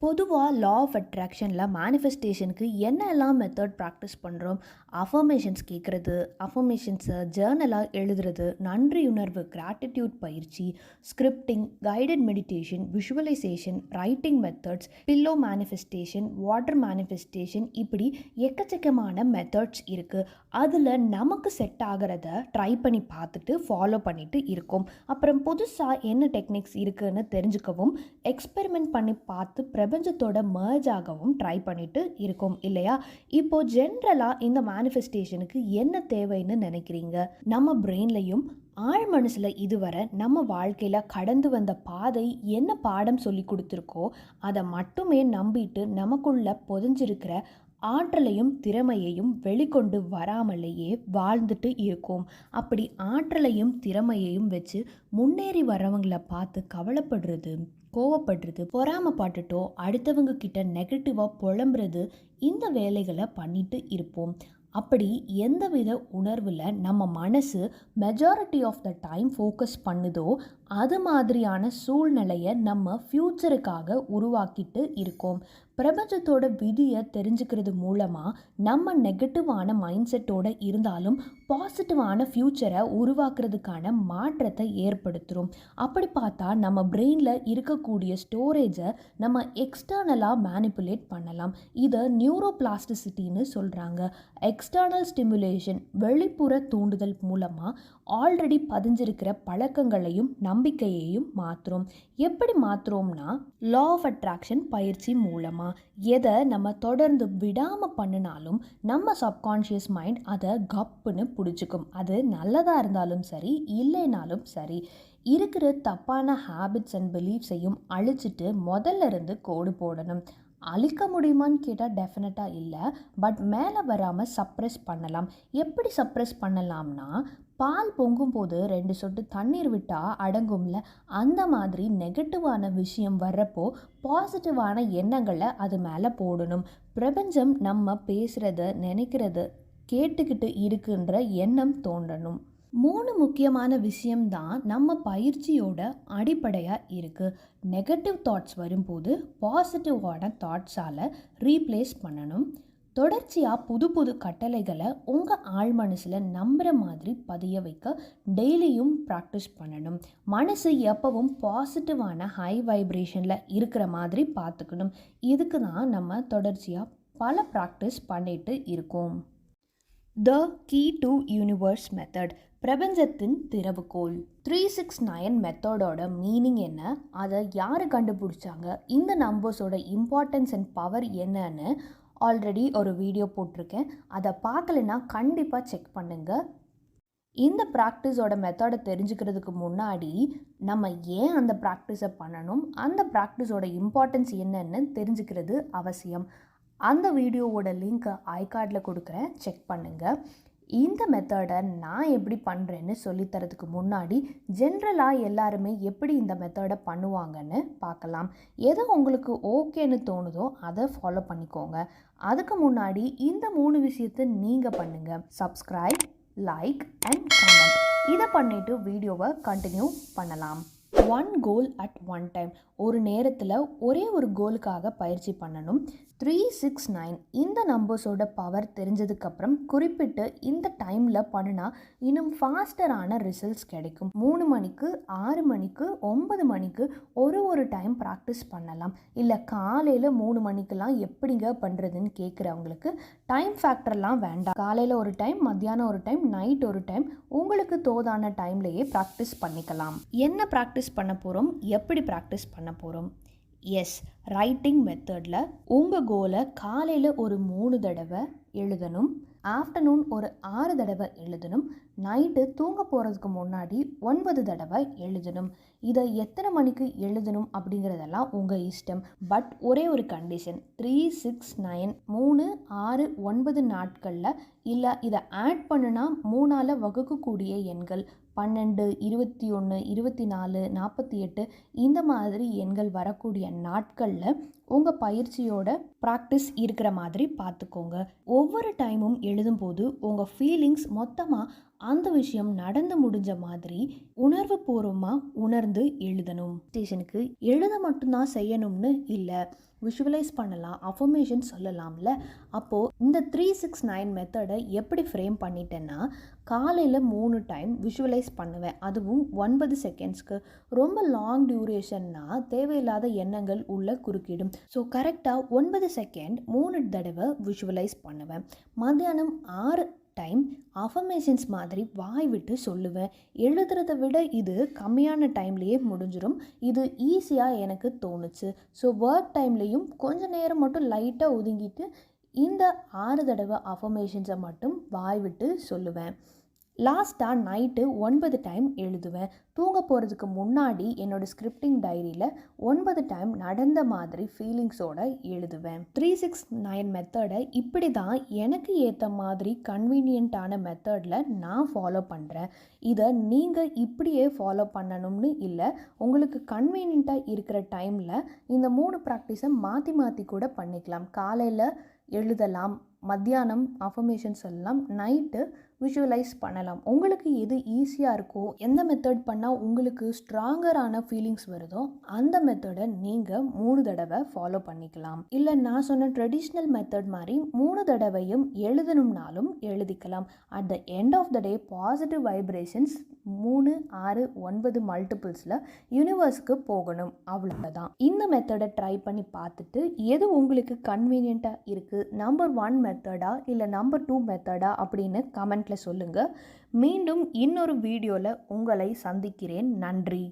பொதுவாக law of அட்ராக்ஷனில் மேனிஃபெஸ்டேஷனுக்கு என்னெல்லாம் method practice பண்ணுறோம். அஃபர்மேஷன்ஸ் கேட்குறது, அஃபர்மேஷன்ஸை ஜேர்னலாக எழுதுறது, நன்றியுணர்வு கிராட்டிடியூட் பயிற்சி, scripting, guided meditation, visualisation, writing methods, pillow manifestation, water manifestation, இப்படி எக்கச்சக்கமான மெத்தட்ஸ் இருக்குது. அதில் நமக்கு செட் ஆகிறத ட்ரை பண்ணி பார்த்துட்டு ஃபாலோ பண்ணிட்டு இருக்கோம். அப்புறம் புதுசாக என்ன டெக்னிக்ஸ் இருக்குதுன்னு தெரிஞ்சுக்கவும் எக்ஸ்பெரிமெண்ட் பண்ணி பார்த்து பிரபஞ்சத்தோட மர்ஜ் ஆகவும் ட்ரை பண்ணிட்டு இருக்கோம் இல்லையா? இப்போ ஜென்ரலாக இந்த மேனிஃபெஸ்டேஷனுக்கு என்ன தேவைன்னு நினைக்கிறீங்க? நம்ம பிரெயின்லையும் ஆழ் மனசில் இதுவரை நம்ம வாழ்க்கையில் கடந்து வந்த பாதை என்ன பாடம் சொல்லி கொடுத்துருக்கோ அதை மட்டுமே நம்பிட்டு நமக்குள்ள பொதிஞ்சிருக்கிற ஆற்றலையும் திறமையையும் வெளிக்கொண்டு வராமலேயே வாழ்ந்துட்டு இருக்கோம். அப்படி ஆற்றலையும் திறமையையும் வச்சு முன்னேறி வரவங்களை பார்த்து கவலைப்படுறது, கோவப்படுறது, பொறாமப்பட்டுட்டோ அடுத்தவங்க கிட்ட நெகட்டிவாக புலம்புறது, இந்த வேலைகளை பண்ணிட்டு இருப்போம். அப்படி எந்தவித உணர்வில் நம்ம மனசு majority of the time focus பண்ணுதோ அது மாதிரியான சூழ்நிலையை நம்ம ஃப்யூச்சருக்காக உருவாக்கிட்டு இருக்கோம். பிரபஞ்சத்தோட விதியை தெரிஞ்சுக்கிறது மூலமாக நம்ம நெகட்டிவான மைண்ட் செட்டோடு இருந்தாலும் பாசிட்டிவான ஃப்யூச்சரை உருவாக்குறதுக்கான மாற்றத்தை ஏற்படுத்துகிறோம். அப்படி பார்த்தா நம்ம பிரெயினில் இருக்கக்கூடிய ஸ்டோரேஜை நம்ம எக்ஸ்டர்னலாக மேனிப்புலேட் பண்ணலாம். இதை நியூரோபிளாஸ்டிசிட்டின்னு சொல்கிறாங்க. எக்ஸ்டர்னல் ஸ்டிமுலேஷன், வெளிப்புற தூண்டுதல் மூலமாக ஆல்ரெடி பதிஞ்சிருக்கிற பழக்கங்களையும் நம்பிக்கையையும் மாற்றுறோம். எப்படி மாற்றுறோம்னா லா ஆஃப் அட்ராக்ஷன் பயிற்சி மூலமாக. எதை நம்ம தொடர்ந்து விடாமல் பண்ணினாலும் நம்ம சப்கான்ஷியஸ் மைண்ட் அதை கப்புன்னு பிடிச்சிக்கும். அது நல்லதாக இருந்தாலும் சரி, இல்லைனாலும் சரி. இருக்கிற தப்பான ஹேபிட்ஸ் அண்ட் பிலீஃப்ஸையும் அழிச்சிட்டு முதல்ல இருந்து கோடு போடணும். அழிக்க முடியுமான்னு கேட்டால் டெஃபினட்டாக இல்லை. பட் மேலே வராமல் சப்ரெஸ் பண்ணலாம். எப்படி சப்ரெஸ் பண்ணலாம்னா, பால் பொங்கும் போது 2 சொட்டு தண்ணீர் விட்டால் அடங்கும்ல, அந்த மாதிரி நெகட்டிவான விஷயம் வர்றப்போ பாசிட்டிவான எண்ணங்களை அது மேலே போடணும். பிரபஞ்சம் நம்ம பேசுகிறத நினைக்கிறத கேட்டுக்கிட்டு இருக்குன்ற எண்ணம் தோன்றணும். 3 முக்கியமான விஷயம்தான் நம்ம பயிற்சியோட அடிப்படையாக இருக்குது. நெகட்டிவ் தாட்ஸ் வரும்போது பாசிட்டிவான தாட்ஸால் ரீப்ளேஸ் பண்ணணும். தொடர்ச்சியாக புது புது கட்டளைகளை உங்கள் ஆழ் மனசில் நம்புகிற மாதிரி பதிய வைக்க டெய்லியும் ப்ராக்டிஸ் பண்ணணும். மனசு எப்பவும் பாசிட்டிவான ஹை வைப்ரேஷனில் இருக்கிற மாதிரி பார்த்துக்கணும். இதுக்கு தான் நம்ம தொடர்ச்சியாக பல ப்ராக்டிஸ் பண்ணிட்டு இருக்கோம். The key to universe method, பிரபஞ்சத்தின் திறவுகோல். 369 மெத்தடோட மீனிங் என்ன, அதை யார் கண்டுபிடிச்சாங்க, இந்த நம்பர்ஸோட இம்பார்ட்டன்ஸ் அண்ட் பவர் என்னன்னு ஆல்ரெடி ஒரு வீடியோ போட்டிருக்கேன். அதை பார்க்கலைன்னா கண்டிப்பாக செக் பண்ணுங்கள். இந்த ப்ராக்டிஸோட மெத்தடை தெரிஞ்சுக்கிறதுக்கு முன்னாடி நம்ம ஏன் அந்த ப்ராக்டிஸை பண்ணணும், அந்த ப்ராக்டிஸோட இம்பார்ட்டன்ஸ் என்னன்னு தெரிஞ்சுக்கிறது அவசியம். அந்த வீடியோவோட லிங்க்கை ஐகார்டில் கொடுக்குறேன், செக் பண்ணுங்கள். இந்த மெத்தடை நான் எப்படி பண்ணுறேன்னு சொல்லித்தரதுக்கு முன்னாடி ஜென்ரலாக எல்லாருமே எப்படி இந்த மெத்தடை பண்ணுவாங்கன்னு பார்க்கலாம். எது உங்களுக்கு ஓகேன்னு தோணுதோ அதை ஃபாலோ பண்ணிக்கோங்க. அதுக்கு முன்னாடி இந்த 3 விஷயத்தை நீங்கள் பண்ணுங்கள். Subscribe, like and comment. இதை பண்ணிவிட்டு வீடியோவை கண்டினியூ பண்ணலாம். 1 கோல் அட் 1 டைம். ஒரு நேரத்தில் ஒரே ஒரு கோலுக்காக பயிற்சி பண்ணணும். 369 இந்த நம்பர்ஸோட பவர் தெரிஞ்சதுக்கப்புறம் குறிப்பிட்டு இந்த டைமில் பண்ணினா இன்னும் ஃபாஸ்டரான ரிசல்ட்ஸ் கிடைக்கும். 3 மணிக்கு, 6 மணிக்கு, 9 மணிக்கு ஒரு டைம் ப்ராக்டிஸ் பண்ணலாம். இல்லை காலையில் 3 மணிக்கெலாம் எப்படிங்க பண்ணுறதுன்னு கேட்குறவங்களுக்கு டைம் ஃபேக்டர்லாம் வேண்டாம். காலையில் ஒரு டைம், மத்தியானம் ஒரு டைம், நைட் ஒரு டைம், உங்களுக்கு தோதான டைம்லேயே ப்ராக்டிஸ் பண்ணிக்கலாம். என்ன ப்ராக்டிஸ் பண்ண போகிறோம், எப்படி ப்ராக்டிஸ் பண்ண போகிறோம்? எஸ், ரைட்டிங் மெத்தடில் உங்கள் கோலை காலையில் ஒரு 3 தடவை எழுதணும், ஆஃப்டர்நூன் ஒரு 6 தடவை எழுதணும், நைட்டு தூங்க போகிறதுக்கு முன்னாடி 9 தடவை எழுதணும். இதை எத்தனை மணிக்கு எழுதணும் அப்படிங்கிறதெல்லாம் உங்கள் இஷ்டம். பட் ஒரே ஒரு கண்டிஷன், 369 3, 6, 9 நாட்களில் இல்லை, இதை ஆட் பண்ணுனா 3ஆல் வகுக்கக்கூடிய எண்கள் 12, 21, 24, 48 இந்த மாதிரி எண்கள் வரக்கூடிய நாட்களில் உங்கள் பயிற்சியோட ப்ராக்டிஸ் இருக்கிற மாதிரி பார்த்துக்கோங்க. ஒவ்வொரு டைமும் எழுதும்போது உங்கள் ஃபீலிங்ஸ் மொத்தமாக அந்த விஷயம் நடந்து முடிஞ்ச மாதிரி உணர்வு பூர்வமாக உணர்ந்து எழுதணும். ஸ்டேஷனுக்கு எழுத மட்டும்தான் செய்யணும்னு இல்லை, விஷுவலைஸ் பண்ணலாம், அஃபர்மேஷன் சொல்லலாம்ல. அப்போது இந்த 369 மெத்தடை எப்படி ஃப்ரேம் பண்ணிட்டேன்னா, காலையில் 3 டைம் விஷுவலைஸ் பண்ணுவேன், அதுவும் 9 செகண்ட்ஸ்க்கு. ரொம்ப லாங் டியூரேஷன்னா தேவையில்லாத எண்ணங்கள் உள்ள குறுக்கிடும். ஸோ கரெக்டாக 9 செகண்ட் 3 தடவை விஷுவலைஸ் பண்ணுவேன். மத்தியானம் 6 டைம் அஃபர்மேஷன்ஸ் மாதிரி வாய் விட்டு சொல்லுவேன். எழுதுறதை விட இது கம்மியான டைம்லேயே முடிஞ்சிடும். இது ஈஸியாக எனக்கு தோணுச்சு. ஸோ ஒர்க் டைம்லேயும் கொஞ்ச நேரம் மட்டும் லைட்டாக ஒதுங்கிட்டு இந்த 6 தடவை அஃபர்மேஷன்ஸை மட்டும் வாய் விட்டு சொல்லுவேன். லாஸ்ட்டாக நைட்டு 9 டைம் எழுதுவேன். தூங்க போகிறதுக்கு முன்னாடி என்னோடய ஸ்கிரிப்டிங் டைரியில் 9 டைம் நடந்த மாதிரி ஃபீலிங்ஸோடு எழுதுவேன். 369 மெத்தடை இப்படி தான் எனக்கு ஏற்ற மாதிரி கன்வீனியண்ட்டான மெத்தடில் நான் ஃபாலோ பண்ணுறேன். இதை நீங்கள் இப்படியே ஃபாலோ பண்ணணும்னு இல்லை, உங்களுக்கு கன்வீனியண்ட்டாக இருக்கிற டைமில் இந்த 3 ப்ராக்டிஸை மாற்றி மாற்றி கூட பண்ணிக்கலாம். காலையில் எழுதலாம், மத்தியானம் அஃபர்மேஷன் சொல்லலாம், நைட்டு விஷுவலைஸ் பண்ணலாம். உங்களுக்கு எது ஈஸியாக இருக்கோ, எந்த மெத்தட் பண்ணால் உங்களுக்கு ஸ்ட்ராங்கரான ஃபீலிங்ஸ் வருதோ அந்த மெத்தடை நீங்கள் 3 தடவை ஃபாலோ பண்ணிக்கலாம். இல்லை நான் சொன்ன ட்ரெடிஷ்னல் மெத்தட் மாதிரி 3 தடவையும் எழுதணும்னாலும் எழுதிக்கலாம். At the end of the day positive vibrations 3, 6, 9 மல்டிபிள்ஸில் யூனிவர்ஸ்க்கு போகணும், அவ்வளோதான். இந்த மெத்தடை ட்ரை பண்ணி பார்த்துட்டு எது உங்களுக்கு கன்வீனியண்ட்டாக இருக்குது, நம்பர் 1 மெத்தடா இல்லை நம்பர் 2 மெத்தடா அப்படின்னு கமெண்ட்டில் சொல்லுங்கள். மீண்டும் இன்னொரு வீடியோவில் உங்களை சந்திக்கிறேன். நன்றி.